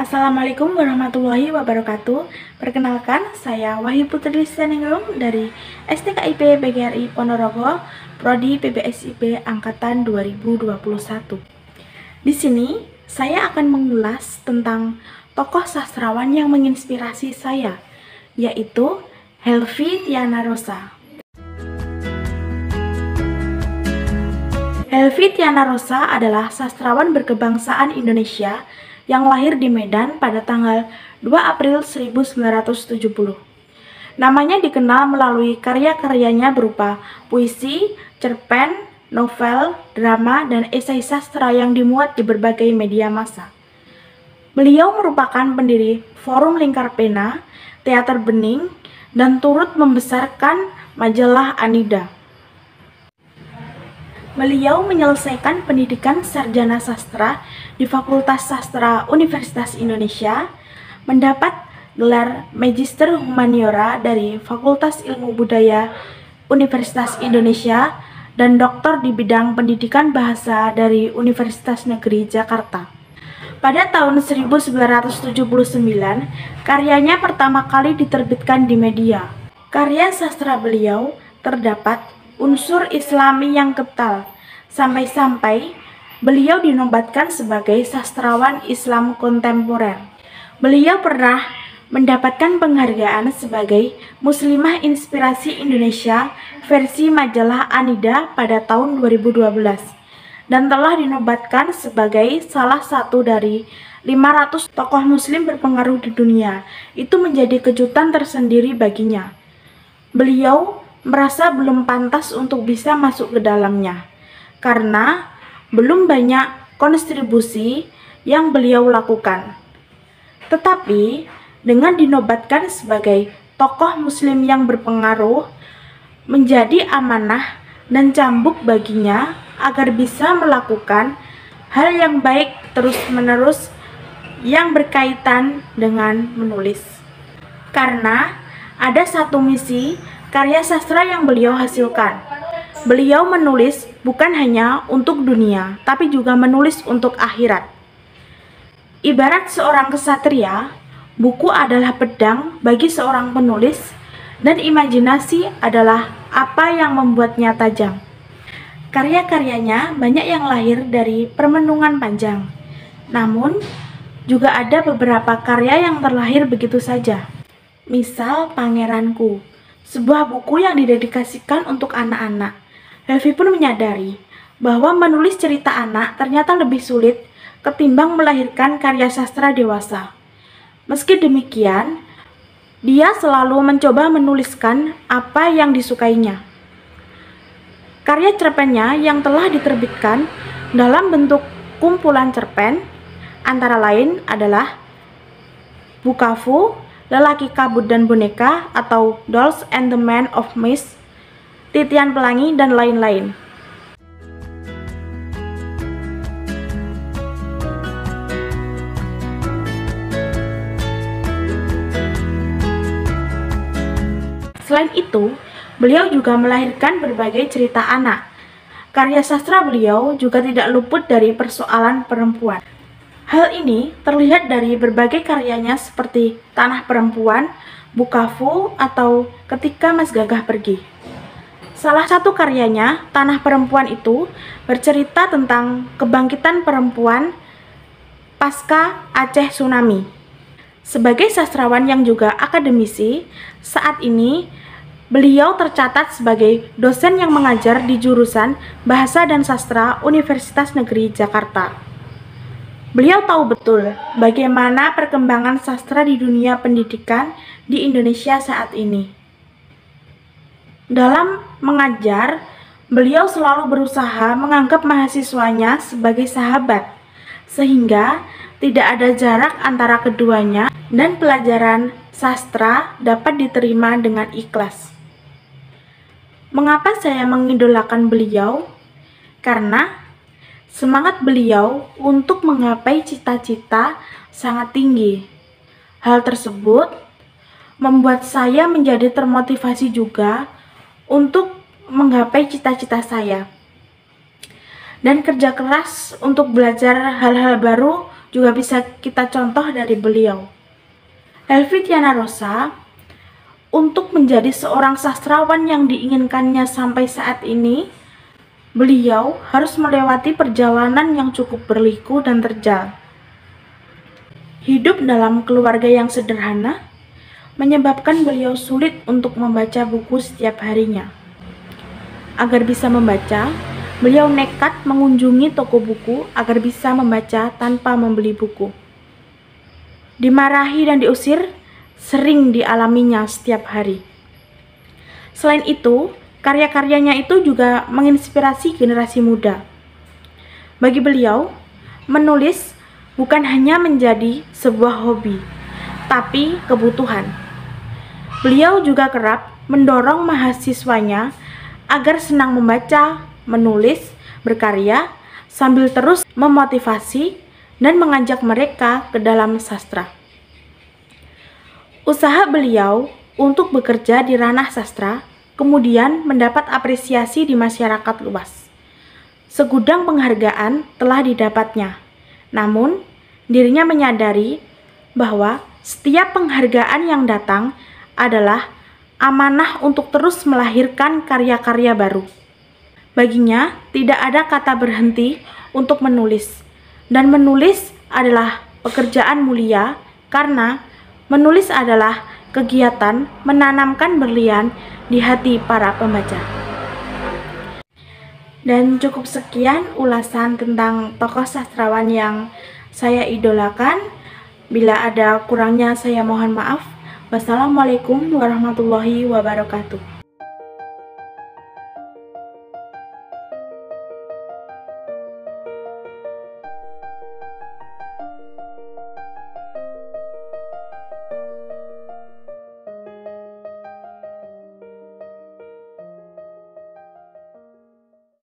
Assalamualaikum warahmatullahi wabarakatuh. Perkenalkan, saya Wahyu Putri Seningrum dari STKIP PGRI Ponorogo, Prodi PBSIP Angkatan 2021. Di sini, saya akan mengulas tentang tokoh sastrawan yang menginspirasi saya, yaitu Helvi Tiana Rosa. Helvi Tiana Rosa adalah sastrawan berkebangsaan Indonesia yang lahir di Medan pada tanggal 2 April 1970. Namanya dikenal melalui karya-karyanya berupa puisi, cerpen, novel, drama, dan esai sastra yang dimuat di berbagai media massa. Beliau merupakan pendiri Forum Lingkar Pena, Teater Bening, dan turut membesarkan majalah Anida. Beliau menyelesaikan pendidikan sarjana sastra di Fakultas Sastra Universitas Indonesia, mendapat gelar Magister Humaniora dari Fakultas Ilmu Budaya Universitas Indonesia, dan doktor di bidang pendidikan bahasa dari Universitas Negeri Jakarta. Pada tahun 1979, karyanya pertama kali diterbitkan di media. Karya sastra beliau terdapat unsur Islami yang kental, sampai-sampai beliau dinobatkan sebagai sastrawan Islam kontemporer. Beliau pernah mendapatkan penghargaan sebagai Muslimah Inspirasi Indonesia versi majalah Anida pada tahun 2012 dan telah dinobatkan sebagai salah satu dari 500 tokoh muslim berpengaruh di dunia. Itu menjadi kejutan tersendiri baginya. Beliau merasa belum pantas untuk bisa masuk ke dalamnya, karena belum banyak kontribusi yang beliau lakukan. Tetapi, dengan dinobatkan sebagai tokoh muslim yang berpengaruh, menjadi amanah dan cambuk baginya agar bisa melakukan hal yang baik terus-menerus yang berkaitan dengan menulis. Karena ada satu misi karya sastra yang beliau hasilkan. Beliau menulis bukan hanya untuk dunia, tapi juga menulis untuk akhirat. Ibarat seorang kesatria, buku adalah pedang bagi seorang penulis, dan imajinasi adalah apa yang membuatnya tajam. Karya-karyanya banyak yang lahir dari permenungan panjang. Namun, juga ada beberapa karya yang terlahir begitu saja. Misal Pangeranku, sebuah buku yang didedikasikan untuk anak-anak. Helvi pun menyadari bahwa menulis cerita anak ternyata lebih sulit ketimbang melahirkan karya sastra dewasa. Meski demikian, dia selalu mencoba menuliskan apa yang disukainya. Karya cerpennya yang telah diterbitkan dalam bentuk kumpulan cerpen antara lain adalah Bukavu, Lelaki Kabut dan Boneka atau Dolls and the Man of Mist, Titian Pelangi, dan lain-lain. Selain itu, beliau juga melahirkan berbagai cerita anak. Karya sastra beliau juga tidak luput dari persoalan perempuan. Hal ini terlihat dari berbagai karyanya seperti Tanah Perempuan, Bukavu, atau Ketika Mas Gagah Pergi. Salah satu karyanya, Tanah Perempuan itu bercerita tentang kebangkitan perempuan pasca Aceh Tsunami. Sebagai sastrawan yang juga akademisi, saat ini beliau tercatat sebagai dosen yang mengajar di jurusan Bahasa dan Sastra Universitas Negeri Jakarta. Beliau tahu betul bagaimana perkembangan sastra di dunia pendidikan di Indonesia saat ini. Dalam mengajar, beliau selalu berusaha menganggap mahasiswanya sebagai sahabat, sehingga tidak ada jarak antara keduanya dan pelajaran sastra dapat diterima dengan ikhlas. Mengapa saya mengidolakan beliau? Karena semangat beliau untuk menggapai cita-cita sangat tinggi. Hal tersebut membuat saya menjadi termotivasi juga untuk menggapai cita-cita saya. Dan kerja keras untuk belajar hal-hal baru juga bisa kita contoh dari beliau. Helvi Tiana Rosa, untuk menjadi seorang sastrawan yang diinginkannya sampai saat ini, beliau harus melewati perjalanan yang cukup berliku dan terjal. Hidup dalam keluarga yang sederhana menyebabkan beliau sulit untuk membaca buku setiap harinya. Agar bisa membaca, beliau nekat mengunjungi toko buku agar bisa membaca tanpa membeli buku. Dimarahi dan diusir sering dialaminya setiap hari. Selain itu, karya-karyanya itu juga menginspirasi generasi muda. Bagi beliau, menulis bukan hanya menjadi sebuah hobi, tapi kebutuhan. Beliau juga kerap mendorong mahasiswanya agar senang membaca, menulis, berkarya, sambil terus memotivasi dan mengajak mereka ke dalam sastra. Usaha beliau untuk bekerja di ranah sastra kemudian mendapat apresiasi di masyarakat luas. Segudang penghargaan telah didapatnya, namun dirinya menyadari bahwa setiap penghargaan yang datang adalah amanah untuk terus melahirkan karya-karya baru. Baginya, tidak ada kata berhenti untuk menulis, dan menulis adalah pekerjaan mulia karena menulis adalah kegiatan menanamkan berlian di hati para pembaca. Dan cukup sekian ulasan tentang tokoh sastrawan yang saya idolakan. Bila ada kurangnya saya mohon maaf. Wassalamualaikum warahmatullahi wabarakatuh.